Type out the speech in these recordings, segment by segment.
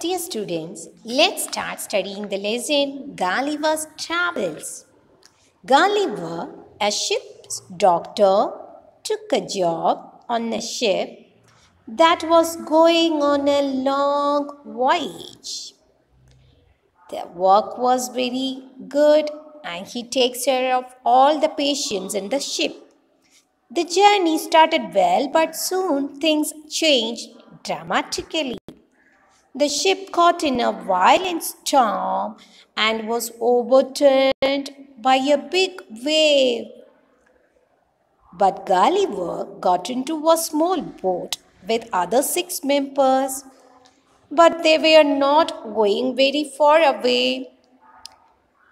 Dear students, let's start studying the lesson Gulliver's Travels. Gulliver, a ship's doctor, took a job on a ship that was going on a long voyage. The work was very good and he takes care of all the patients in the ship. The journey started well, but soon things changed dramatically. The ship caught in a violent storm and was overturned by a big wave. But Gulliver got into a small boat with other 6 members. But they were not going very far away.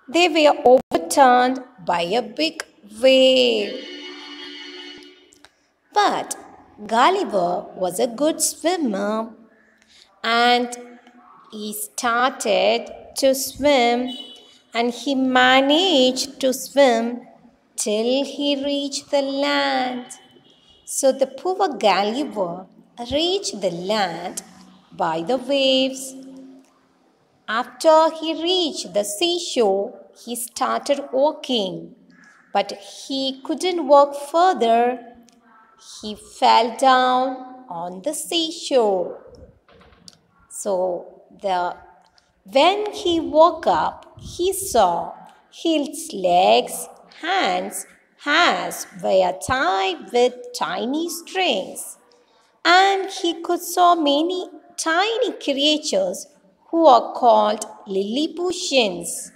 They were overturned by a big wave. But Gulliver was a good swimmer and he started to swim and he managed to swim till he reached the land. So the poor Gulliver reached the land by the waves. After he reached the seashore, he started walking, but he couldn't walk further. He fell down on the seashore. So when he woke up, he saw his legs, hands were tied with tiny strings, and he could saw many tiny creatures who are called Lilliputians.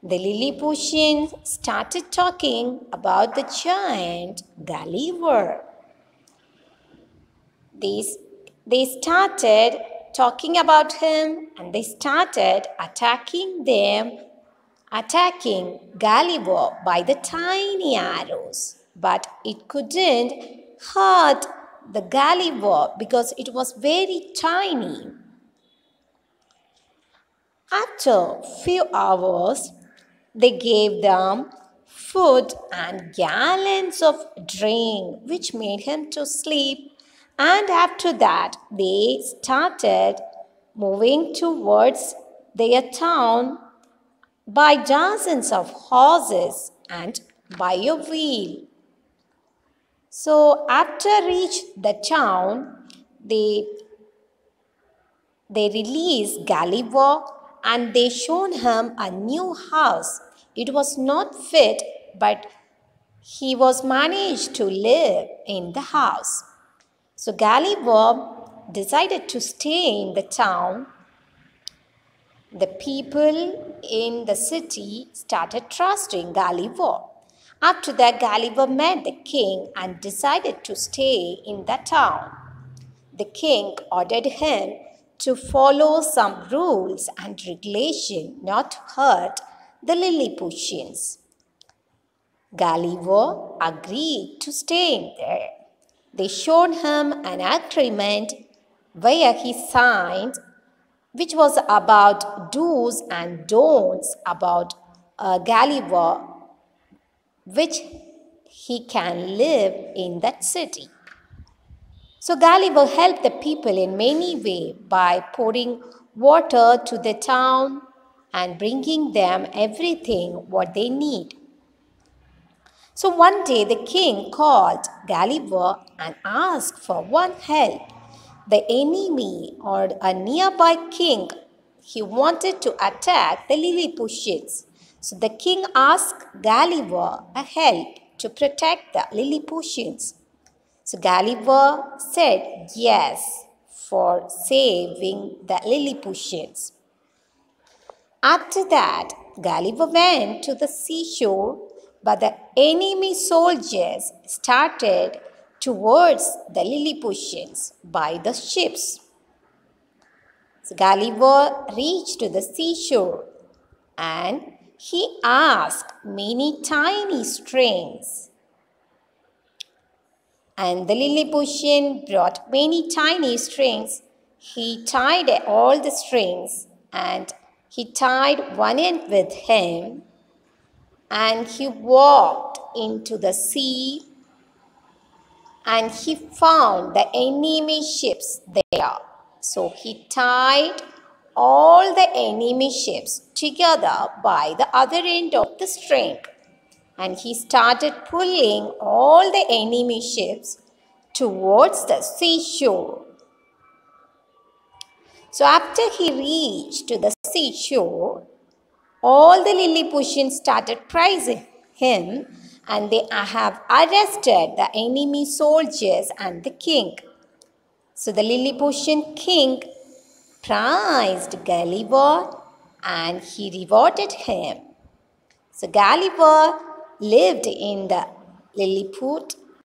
The Lilliputians started talking about the giant Gulliver. They started talking about him and they started attacking Gulliver by the tiny arrows. But it couldn't hurt the Gulliver because it was very tiny. After few hours, they gave them food and gallons of drink, which made him to sleep. And after that, they started moving towards their town by dozens of horses and by a wheel. So after reached the town, they released Gulliver and they showed him a new house. It was not fit, but he was managed to live in the house. So Gulliver decided to stay in the town. The people in the city started trusting Gulliver. After that, Gulliver met the king and decided to stay in the town. The king ordered him to follow some rules and regulations not to hurt the Lilliputians. Gulliver agreed to stay there. They showed him an agreement where he signed, which was about do's and don'ts about Gulliver, which he can live in that city. So Gulliver helped the people in many ways by pouring water to the town and bringing them everything what they need. So one day the king called Gulliver and asked for one help. The enemy or a nearby king, he wanted to attack the Lilliputians. So the king asked Gulliver a help to protect the Lilliputians. So Gulliver said yes for saving the Lilliputians. After that, Gulliver went to the seashore, but the enemy soldiers started towards the Lilliputians by the ships. So Gulliver reached to the seashore and he asked many tiny strings. And the Lilliputian brought many tiny strings. He tied all the strings and he tied one end with him and he walked into the sea and he found the enemy ships there. So he tied all the enemy ships together by the other end of the string, and he started pulling all the enemy ships towards the seashore. So after he reached to the seashore, all the Lilliputians started praising him, and they have arrested the enemy soldiers and the king. So the Lilliputian king prized Gulliver and he rewarded him. So Gulliver lived in the Lilliput